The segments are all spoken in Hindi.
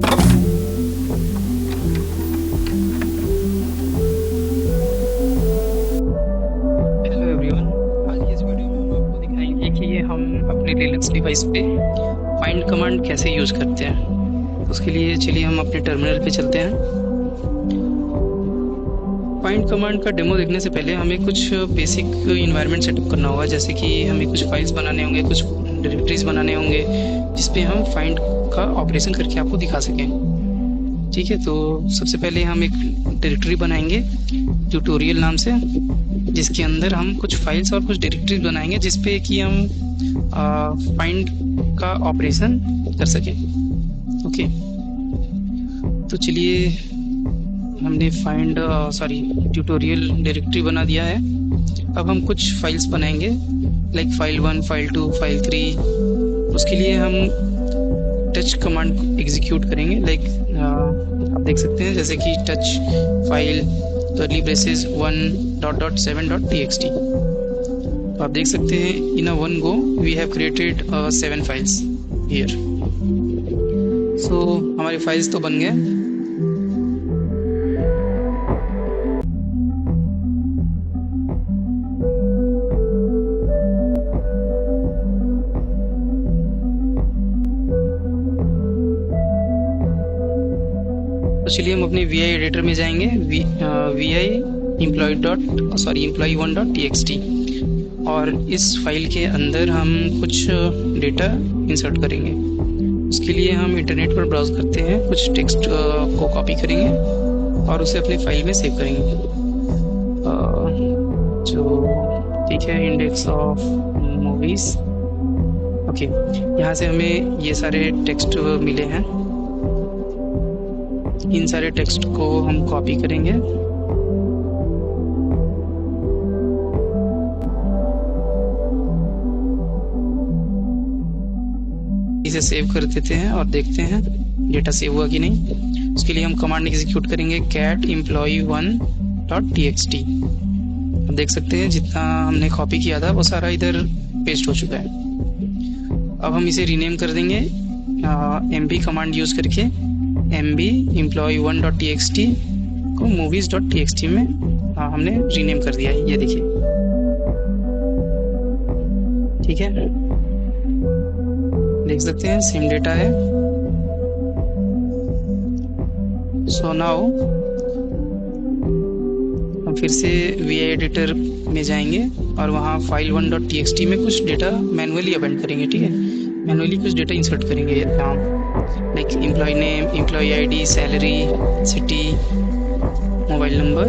Hello everyone. आज की इस वीडियो में हम आपको दिखाएंगे कि हम अपने लिनक्स डिवाइस पे फाइंड कमांड कैसे यूज़ करते हैं। तो उसके लिए चलिए हम अपने टर्मिनल पे चलते हैं। फाइंड कमांड का डेमो देखने से पहले हमें कुछ बेसिक इन्वायरमेंट सेटअप करना होगा, जैसे कि हमें कुछ फाइल्स बनाने होंगे, कुछ डायरेक्टरीज बनाने होंगे जिस पे हम फाइंड का ऑपरेशन करके आपको दिखा सकें। ठीक है, तो सबसे पहले हम एक डायरेक्टरी बनाएंगे ट्यूटोरियल नाम से, जिसके अंदर हम कुछ फाइल्स और कुछ डायरेक्टरीज बनाएंगे जिस पे कि हम फाइंड का ऑपरेशन कर सकें। ओके, तो चलिए हमने फाइंड ट्यूटोरियल डायरेक्टरी बना दिया है। अब हम कुछ फाइल्स बनाएंगे, लाइक फाइल 1, फाइल 2, फाइल 3। उसके लिए हम टच कमांड एग्जीक्यूट करेंगे। लाइक आप देख सकते हैं जैसे कि touch file curly braces 1.7.txt। तो आप देख सकते हैं in a one go we have created 7 files here. So हमारे फाइल्स तो बन गए। तो चलिए हम अपने वी आई एडिटर में जाएंगे, वी आई employee1.txt, और इस फाइल के अंदर हम कुछ डेटा इंसर्ट करेंगे। उसके लिए हम इंटरनेट पर ब्राउज करते हैं, कुछ टेक्स्ट को कॉपी करेंगे और उसे अपने फाइल में सेव करेंगे। जो ठीक है, इंडेक्स ऑफ मूवीज। ओके, यहाँ से हमें ये सारे टेक्स्ट मिले हैं। इन सारे टेक्स्ट को हम कॉपी करेंगे इसे सेव कर देते हैं और देखते हैं डेटा सेव हुआ कि नहीं। उसके लिए हम कमांड एग्जीक्यूट करेंगे cat employee1.txt। अब देख सकते हैं जितना हमने कॉपी किया था वो सारा इधर पेस्ट हो चुका है। अब हम इसे रीनेम कर देंगे mb कमांड यूज करके। mb employee1.txt को movies.txt में हमने रीनेम कर दिया है, ये देखिए। ठीक है, देख सकते हैं सेम डेटा है। सो नाउ हम फिर से वी आई एडिटर में जाएंगे और वहाँ फाइल 1.txt में कुछ डेटा मैनुअली अपेंड करेंगे। ठीक है, मैनुअली कुछ डेटा इंसर्ट करेंगे यहाँ, like employee name, employee ID, salary, city, mobile number.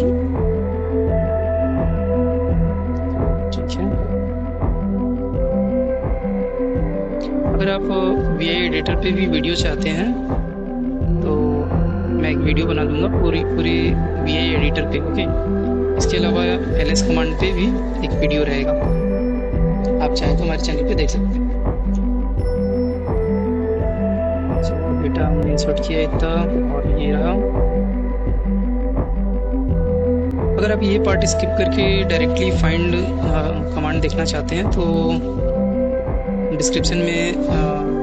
ठीक है, अगर आप वी आई एडिटर पे भी वीडियो चाहते हैं तो मैं एक वीडियो बना दूंगा पूरी वी आई एडिटर पे। ओके, इसके अलावा ls कमांड पे भी एक वीडियो रहेगा, आप चाहें तो हमारे चैनल पे देख सकते हैं। डेटा हमने इंसर्ट किया इतना, और ये रहा। अगर आप ये पार्ट स्किप करके डायरेक्टली फाइंड कमांड देखना चाहते हैं तो डिस्क्रिप्शन में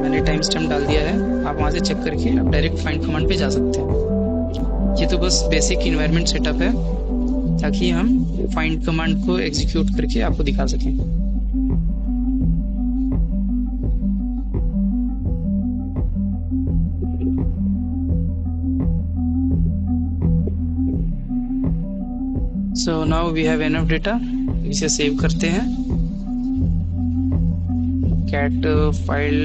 मैंने टाइम स्टैम्प डाल दिया है, आप वहाँ से चेक करके आप डायरेक्ट फाइंड कमांड पे जा सकते हैं। ये तो बस बेसिक इन्वायरमेंट सेटअप है ताकि हम फाइंड कमांड को एग्जीक्यूट करके आपको दिखा सकें। So now we have enough data, इसे सेव करते हैं। cat फाइल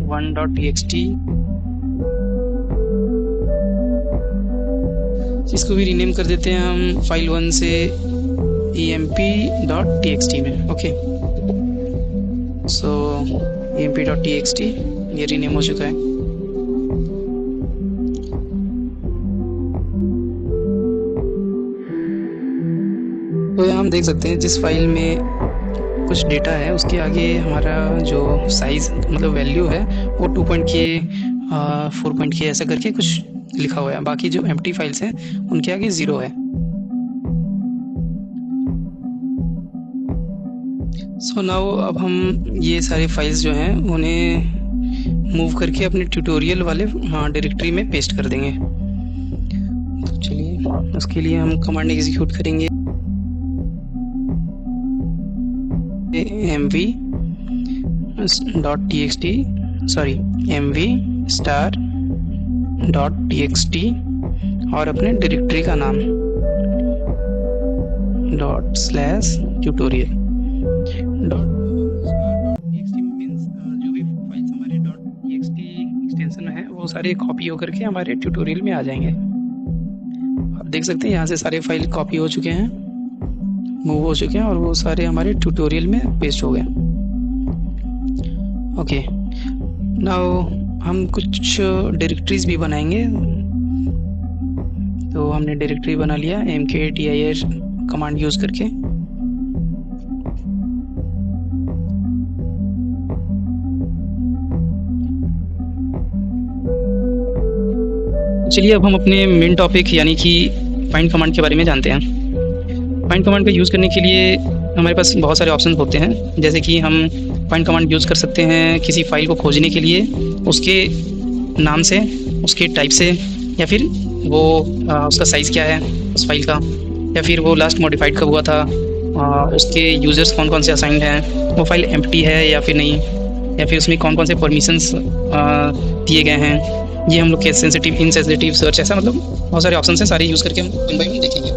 1.txt, इसको भी रीनेम कर देते हैं हम फाइल 1 से emp.txt में। ओके, सो emp.txt ये रीनेम हो चुका है। तो यहाँ हम देख सकते हैं जिस फाइल में कुछ डेटा है उसके आगे हमारा जो साइज मतलब वैल्यू है वो 2.k 4.k ऐसा करके कुछ लिखा हुआ है। बाकी जो एम्प्टी फाइल्स हैं उनके आगे 0 है। सो नाउ अब हम ये सारे फाइल्स जो हैं उन्हें मूव करके अपने ट्यूटोरियल वाले डायरेक्टरी में पेस्ट कर देंगे। तो चलिए उसके लिए हम कमांड एग्जीक्यूट करेंगे mv .txt sorry mv star .txt और अपने डायरेक्टरी का नाम ./tutorial मीन्स जो भी फाइल्स हमारे .txt एक्सटेंशन में है वो सारे कॉपी होकर के हमारे ट्यूटोरियल में आ जाएंगे। आप देख सकते हैं यहाँ से सारे फाइल कॉपी हो चुके हैं, मूव हो चुके हैं और वो सारे हमारे ट्यूटोरियल में पेस्ट हो गए। ओके, नाउ हम कुछ डायरेक्टरीज भी बनाएंगे। तो हमने डायरेक्टरी बना लिया mkdir कमांड यूज़ करके। चलिए अब हम अपने मेन टॉपिक यानी कि फाइंड कमांड के बारे में जानते हैं। फाइंड कमांड का यूज़ करने के लिए हमारे पास बहुत सारे ऑप्शन होते हैं, जैसे कि हम फाइंड कमांड यूज़ कर सकते हैं किसी फाइल को खोजने के लिए उसके नाम से, उसके टाइप से, या फिर वो उसका साइज़ क्या है उस फाइल का, या फिर वो लास्ट मॉडिफाइड कब हुआ था, उसके यूज़र्स कौन कौन से असाइंड हैं, वो फाइल एम्प्टी है या फिर नहीं, या फिर उसमें कौन कौन से परमिशंस दिए गए हैं, ये हम लोग के सेंसिटिव इनसेंसिटिव सर्च, ऐसा मतलब बहुत सारे ऑप्शन हैं, सारे यूज़ करके हम वन बाय वन देखेंगे।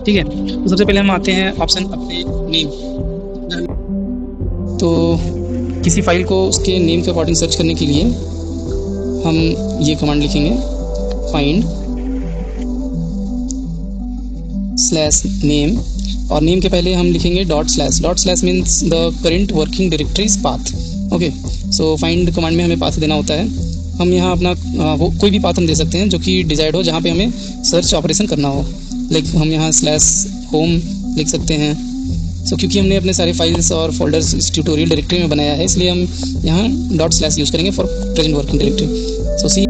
ठीक है, तो सबसे पहले हम आते हैं ऑप्शन अपने नेम। तो किसी फाइल को उसके नेम के अकॉर्डिंग सर्च करने के लिए हम ये कमांड लिखेंगे फाइंड /name और नेम के पहले हम लिखेंगे ./. Means the current working directories path. Okay, so find command में हमें पाथ देना होता है। हम यहाँ अपना वो कोई भी पाथ हम दे सकते हैं जो कि डिजायर्ड हो, जहाँ पे हमें सर्च ऑपरेशन करना हो। लाइक हम यहाँ /home लिख सकते हैं। सो क्योंकि हमने अपने सारे फाइल्स और फोल्डर्स इस ट्यूटोरियल डायरेक्टरी में बनाया है, इसलिए हम यहाँ ./ यूज़ करेंगे for present working directory. So see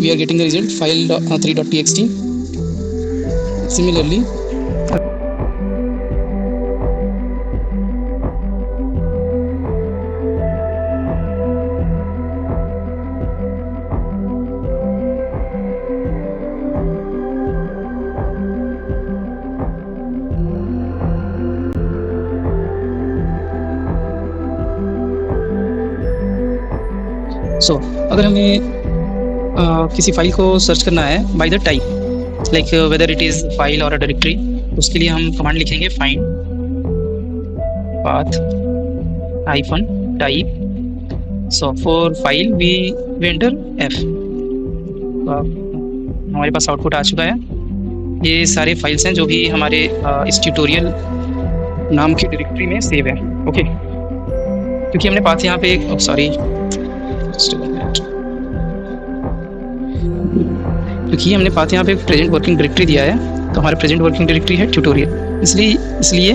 we are getting the result file 3.txt। Similarly अगर हमें किसी फाइल को सर्च करना है by the type, like whether it is file और अ डायरेक्टरी, उसके लिए हम कमांड लिखेंगे find path -type. So for file we enter F। हमारे पास आउटपुट आ चुका है। ये सारे फाइल्स हैं जो भी हमारे इस ट्यूटोरियल नाम की डायरेक्टरी में सेव है। ओके, क्योंकि हमने पाथ यहाँ पे क्योंकि हमने पाथ यहाँ पे प्रेजेंट वर्किंग डायरेक्टरी दिया है, तो हमारा प्रेजेंट वर्किंग डायरेक्टरी है ट्यूटोरियल। इसलिए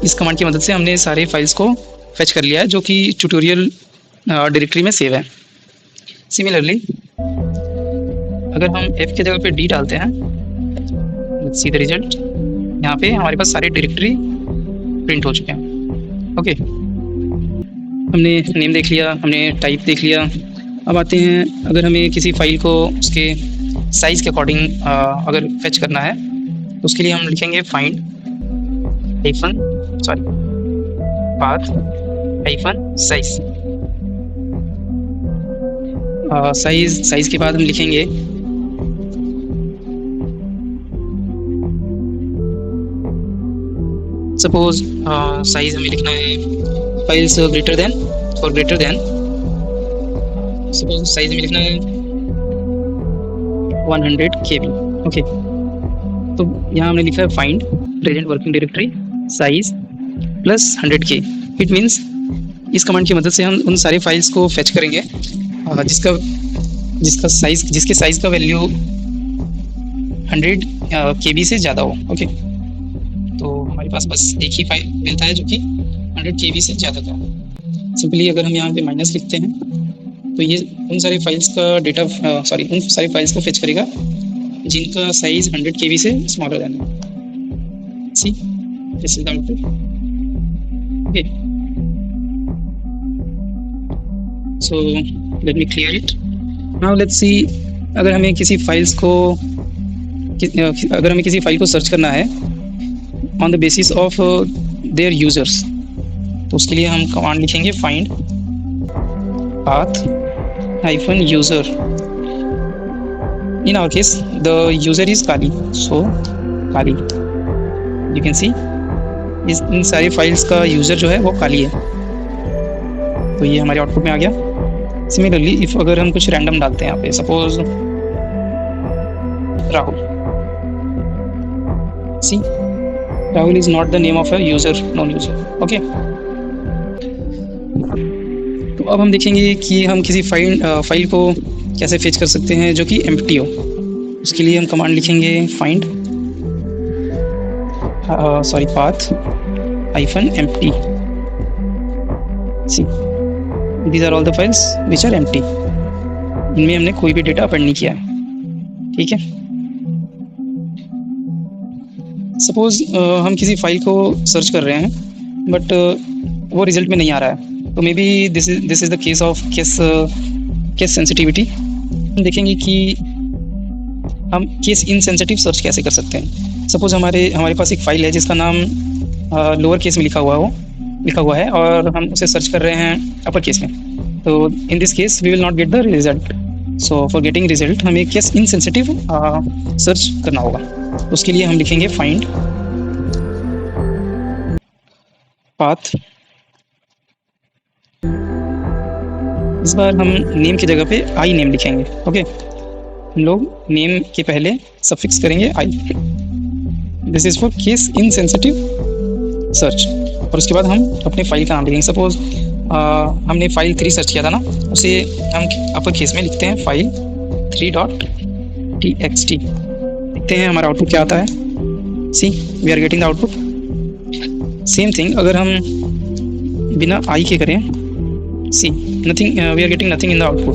इस कमांड की मदद से हमने सारे फाइल्स को फेच कर लिया है जो कि ट्यूटोरियल डायरेक्टरी में सेव है। सिमिलरली अगर हम F के जगह पे D डालते हैं, लेट्स सी द रिजल्ट। यहाँ पे हमारे पास सारे डायरेक्टरी प्रिंट हो चुके हैं। ओके, हमने नेम देख लिया, हमने टाइप देख लिया। अब आते हैं, अगर हमें किसी फाइल को उसके साइज़ के अकॉर्डिंग अगर फेच करना है, तो उसके लिए हम लिखेंगे फाइंड पाथ -size। साइज़ के बाद हम लिखेंगे सपोज साइज़ हमें लिखना है files greater than suppose size में लिखना है 100 KB। ओके, तो यहाँ हमने लिखा है find present working directory size plus 100K। It means इस कमांड की मदद से हम उन सारे फाइल्स को फेच करेंगे जिसके साइज़ का वैल्यू 100 KB से ज़्यादा हो। ओके, तो हमारे पास बस एक ही फाइल मिलता है जो कि 100 KB से ज़्यादा का। सिंपली अगर हम यहाँ पे माइनस लिखते हैं तो ये उन सारे फाइल्स का उन सारी फाइल्स को फेच करेगा जिनका साइज 100 KB से smaller than. See this is the output. Okay, so let me clear it. Now let's see, अगर हमें किसी फाइल्स को अगर हमें किसी फाइल को सर्च करना है on the basis of their users, तो उसके लिए हम कमांड लिखेंगे find path hyphen user. In our case, the user is Kali, so Kali. You can see, इन सारी फाइल्स का यूज़र जो है वो काली है, तो ये हमारे आउटपुट में आ गया। सिमिलरली इफ अगर हम कुछ रैंडम डालते हैं यहाँ पे, suppose Rahul, see Rahul is not the name of a user, non user, okay. तो अब हम देखेंगे कि हम किसी फाइल को कैसे फेच कर सकते हैं जो कि एम्प्टी हो। उसके लिए हम कमांड लिखेंगे find path hyphen empty. See these are all the files which are empty. इनमें हमने कोई भी डेटा अपडेट नहीं किया है, ठीक है। सपोज हम किसी फाइल को सर्च कर रहे हैं बट वो रिजल्ट में नहीं आ रहा है, तो may be this is the case of case sensitivity. हम देखेंगे कि हम केस इनसेंसिटिव सर्च कैसे कर सकते हैं। सपोज हमारे पास एक फाइल है जिसका नाम लोअर केस में लिखा हुआ है और हम उसे सर्च कर रहे हैं अपर केस में, तो in this case we will not get the result. So for getting result हमें केस इनसेंसिटिव सर्च करना होगा। उसके लिए हम लिखेंगे फाइंड पाथ, इस बार हम नेम की जगह पे आई नेम लिखेंगे, ओके। हम लोग नेम के पहले सफिक्स करेंगे I. This is for case insensitive search. और उसके बाद हम अपने फाइल का नाम लिखेंगे। सपोज हमने फाइल 3 सर्च किया था ना, उसे हम अपर केस में लिखते हैं फाइल 3.txt। देखते हैं हमारा आउटपुट क्या आता है। See we are getting the output. Same thing अगर हम बिना आई के करें, see nothing, we are getting nothing in the output.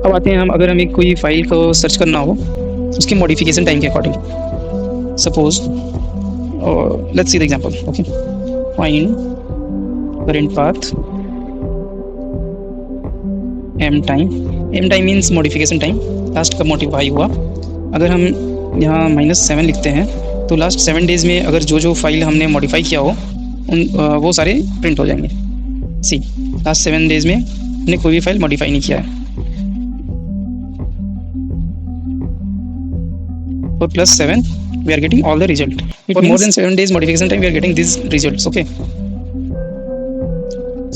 अब आते हैं हम, अगर हमें कोई फाइल को सर्च करना हो उसके मॉडिफिकेशन टाइम के according. Suppose let's see the example, okay. Find current path M time means modification time, last कब मॉडिफाई हुआ। अगर हम यहाँ -7 लिखते हैं तो लास्ट 7 डेज में अगर जो फाइल हमने मॉडिफाई किया हो वो सारे प्रिंट हो जाएंगे। सी लास्ट 7 डेज में हमने कोई भी फाइल मॉडिफाई नहीं किया है। For +7 we are getting all the result. For more than 7 days modification time we are getting these results, okay.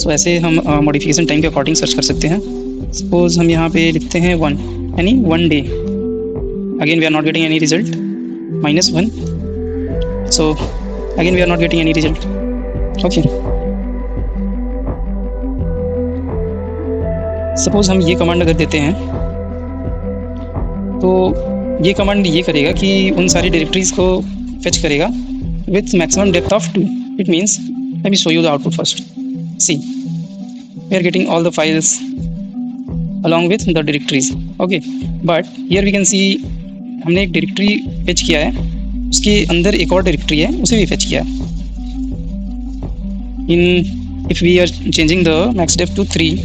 So ऐसे हम मॉडिफिकेशन टाइम के अकॉर्डिंग सर्च कर सकते हैं। सपोज हम यहाँ पे लिखते हैं 1 यानी 1 day, again we are not getting any result. -1, so again we are not getting any result, okay. Suppose हम ये कमांड अगर देते हैं तो ये कमांड ये करेगा कि उन सारी डायरेक्टरीज को फेच करेगा with maximum depth of 2। It means let me show you the output first. See we are getting all the files along with the directories, okay, but here we can see हमने एक डायरेक्टरी फेच किया है, उसके अंदर एक और डायरेक्टरी है उसे भी फेच किया है। If we are changing the max depth to 3,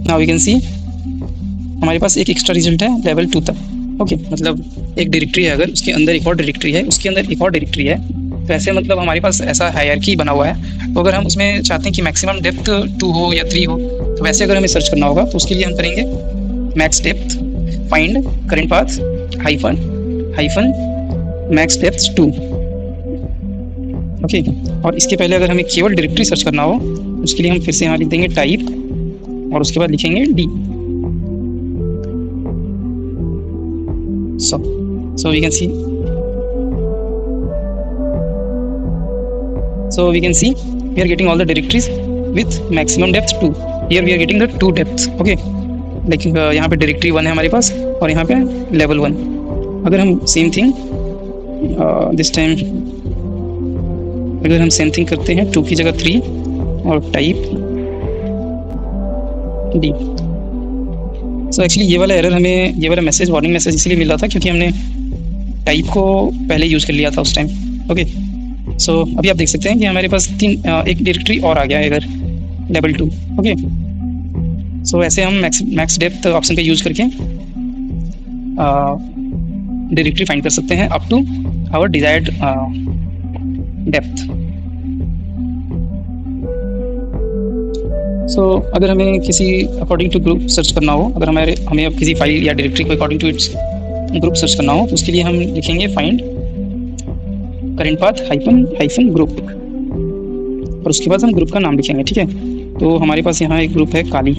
now we can see हमारे पास एक एक्स्ट्रा रिजल्ट है लेवल 2 तक, ओके। मतलब एक डायरेक्टरी है, अगर उसके अंदर एक और डायरेक्टरी है, उसके अंदर एक और डायरेक्टरी है, तो ऐसे मतलब हमारे पास ऐसा हायरार्की बना हुआ है। तो अगर हम उसमें चाहते हैं कि मैक्सिमम डेप्थ 2 हो या 3 हो, तो वैसे अगर हमें सर्च करना होगा तो उसके लिए हम करेंगे max depth find current path hyphen max depth 2, okay. और इसके पहले अगर हमें केवल डायरेक्टरी सर्च करना हो उसके लिए हम फिर से यहाँ लिख देंगे टाइप और उसके बाद लिखेंगे D. So we can see we are getting all the directories with maximum depth 2. Here we are getting the 2 depths, okay. like यहाँ पे डायरेक्टरी 1 है हमारे पास और यहाँ पे लेवल 1। अगर हम सेम थिंग दिस टाइम अगर हम सेम थिंग करते हैं 2 की जगह 3 और टाइप डी। सो एक्चुअली ये वाला एरर हमें, ये वाला मैसेज वार्निंग मैसेज इसलिए मिल रहा था क्योंकि हमने टाइप को पहले यूज़ कर लिया था उस टाइम, ओके। सो अभी आप देख सकते हैं कि हमारे पास एक डायरेक्टरी और आ गया है इधर लेवल 2, ओके। सो ऐसे हम मैक्स डेप्थ ऑप्शन पे यूज करके डायरेक्टरी फाइंड कर सकते हैं up to our desired depth. So अगर हमें किसी अकॉर्डिंग टू ग्रुप सर्च करना हो, अगर हमें अब किसी फाइल या डायरेक्टरी को according to its group search करना हो, तो उसके लिए हम लिखेंगे find current path hyphen group, और उसके बाद हम ग्रुप का नाम लिखेंगे। ठीक है, तो हमारे पास यहाँ एक ग्रुप है काली।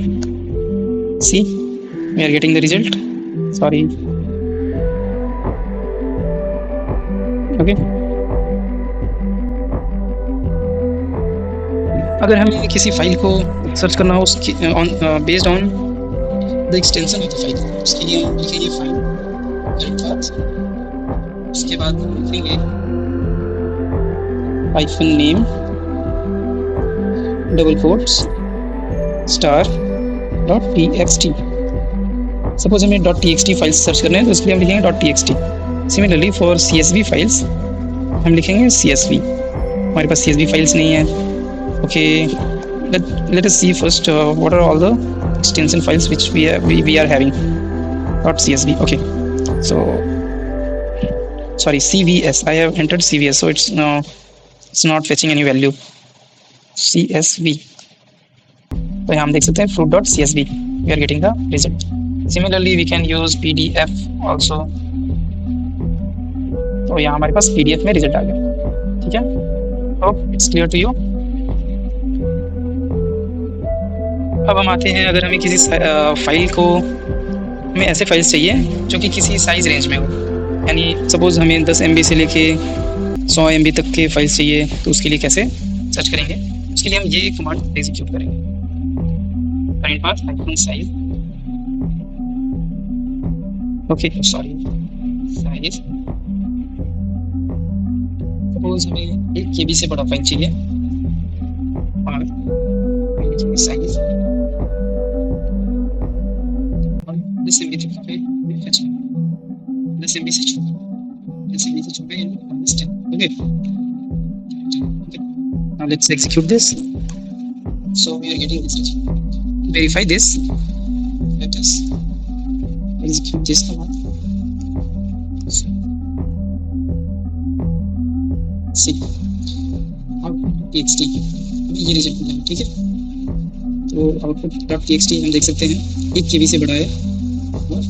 See we are getting the result, sorry, okay. अगर हमें किसी फाइल को सर्च करना हो उसकी based on the extension of the file, उसके लिए हम लिखेंगे फाइंड करेंट पाथ, उसके बाद लिखेंगे hyphen name double quotes star dot txt। Suppose हमें डॉट txt फाइल्स सर्च करना है तो उसके लिए हम लिखेंगे dot txt। Similarly for csv files हम लिखेंगे csv। हमारे पास csv फाइल्स नहीं है। Okay, let us see first what are all the extension files which we are having. .csv, okay, so sorry, cvs, I have entered cvs, so it's not fetching any value. csv, तो यहाँ हम देख सकते हैं fruit.csv, we are getting the result. Similarly we can use pdf also, तो यहाँ हमारे पास pdf में रिजल्ट आ गया। ठीक है, hope it's clear to you. अब हम आते हैं, अगर हमें किसी फाइल को, हमें ऐसे फाइल्स चाहिए जो कि किसी साइज रेंज में हो, यानी सपोज हमें 10 MB से लेके 100 MB तक के फाइल्स चाहिए, तो उसके लिए कैसे सर्च करेंगे? उसके लिए हम ये कमांड एग्जीक्यूट करेंगे, current path hyphen size, okay sorry size. Suppose हमें 1 KB से बड़ा फाइल चाहिए और साइज 10 MB तक पे फेच, 10 MB से छोटा, 10 MB से छोटा यानी understand, okay. Now let's execute this. So we are getting this result. Verify this. Let us execute this command. See output.txt, ये रिजल्ट मिला। ठीक है, तो output.txt हम देख सकते हैं 1 KB से बड़ा है और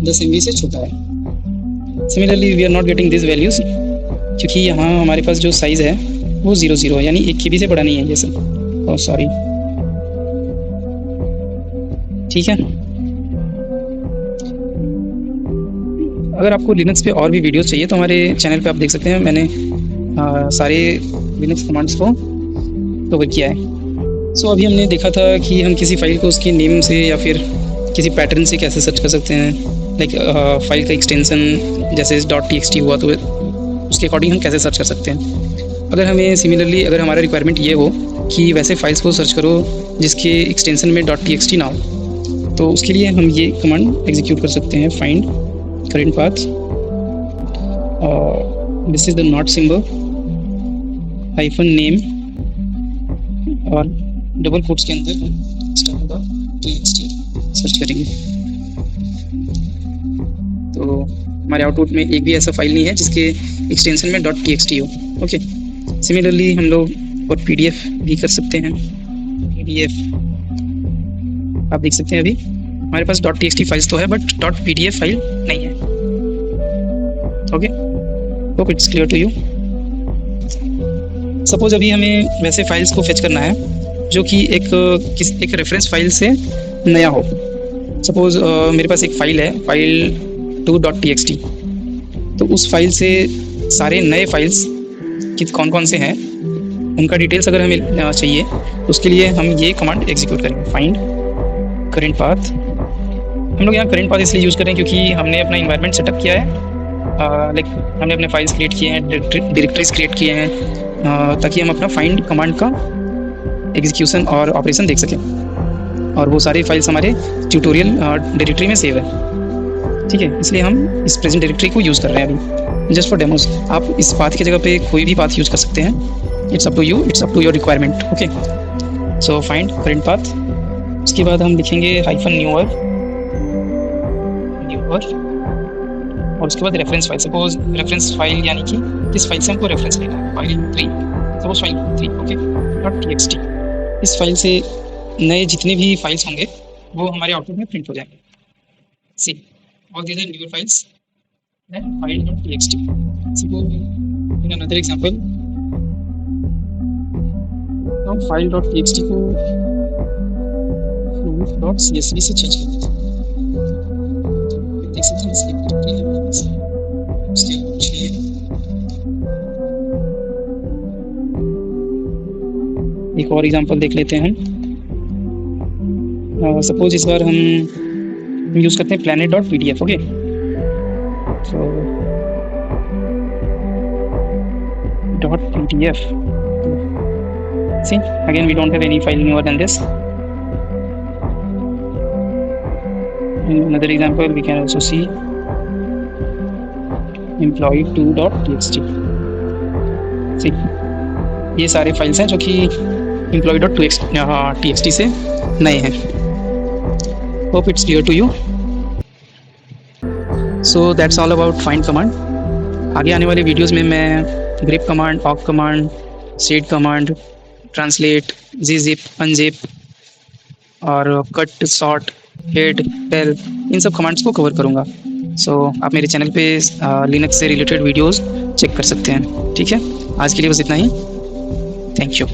10 MB से छोटा है। Similarly we are not getting these values क्योंकि यहाँ हमारे पास जो साइज है वो 00 है, यानी 1 KB से बड़ा नहीं है ये सब। ओह सॉरी, ठीक है। अगर आपको लिनक्स पे और भी वीडियोस चाहिए तो हमारे चैनल पे आप देख सकते हैं, मैंने सारे लिनक्स कमांड्स को कवर किया है। सो अभी हमने देखा था कि हम किसी फाइल को उसकी नेम से या फिर किसी पैटर्न से कैसे सर्च कर सकते हैं, लाइक फाइल का एक्सटेंशन जैसे .txt हुआ तो उसके अकॉर्डिंग हम कैसे सर्च कर सकते हैं। अगर हमें सिमिलरली अगर हमारा रिक्वायरमेंट ये हो कि वैसे फाइल्स को सर्च करो जिसके एक्सटेंशन में .txt ना हो, तो उसके लिए हम ये कमांड एग्जीक्यूट कर सकते हैं, find current path, this is the not symbol hyphen name और डबल कोट्स के अंदर .txt सर्च करेंगे। तो हमारे आउटपुट में एक भी ऐसा फाइल नहीं है जिसके एक्सटेंशन में .txt हो, ओके। सिमिलरली हम लोग और PDF भी कर सकते हैं। PDF आप देख सकते हैं, अभी हमारे पास .txt फाइल्स तो है बट .pdf फाइल नहीं है, okay. Hope it's clear to you. Suppose अभी हमें वैसे फाइल्स को फेच करना है जो कि एक रेफरेंस फाइल से नया हो। सपोज मेरे पास एक फाइल है, फाइल 2.txt, तो उस फाइल से सारे नए फाइल्स कि कौन कौन से हैं उनका डिटेल्स अगर हमें चाहिए तो उसके लिए हम ये कमांड एग्जीक्यूट करेंगे, फाइंड करेंट पाथ। हम लोग यहाँ करेंट पाथ इसलिए यूज़ करें क्योंकि हमने अपना इन्वायरमेंट सेटअप किया है, लाइक हमने अपने फाइल्स क्रिएट किए हैं, डायरेक्टरीज क्रिएट किए हैं, ताकि हम अपना फाइंड कमांड का एग्जीक्यूशन और ऑपरेशन देख सकें, और वो सारी फाइल्स हमारे ट्यूटोरियल डायरेक्टरी में सेव है। ठीक है, इसलिए हम इस प्रेजेंट डायरेक्टरी को यूज़ कर रहे हैं अभी जस्ट फॉर डेमोज। आप इस पाथ की जगह पे कोई भी पाथ यूज़ कर सकते हैं, it's up to you, it's up to your requirement, okay. So find current path उसके बाद हम लिखेंगे हाइफन न्यूअर और उसके बाद reference file. Suppose reference file यानी कि किस फाइल से हमको रेफरेंस लेना है, file 3, suppose file 3 okay dot TXT. इस फाइल से नए जितने भी फाइल्स होंगे वो हमारे आउटपुट में प्रिंट हो जाएंगे। See all these are new files then file.txt. Suppose in another example, now file.txt को fruit.csv से चेंज करते हैं। देख सकते हैं इसकी डायरेक्टरी है हमारे पास, उसके कुछ एक और एग्जांपल देख लेते हैं हम। सपोज इस बार हम यूज़ करते हैं planet.pdf okay. So .pdf. See, again we don't have any file newer than this. In another example, we can also see employee2.txt. See, ये सारे फाइल्स हैं जो कि employee.txt से नए हैं। Hope it's clear to you. So that's all about find command। आगे आने वाले वीडियोस में मैं grep command, awk command, seed command, translate, gzip, unzip और कट, सॉर्ट, हेड, टेल इन सब कमांड्स को कवर करूँगा। सो आप मेरे चैनल पे लिनक्स से रिलेटेड वीडियोस चेक कर सकते हैं। ठीक है, आज के लिए बस इतना ही। Thank you.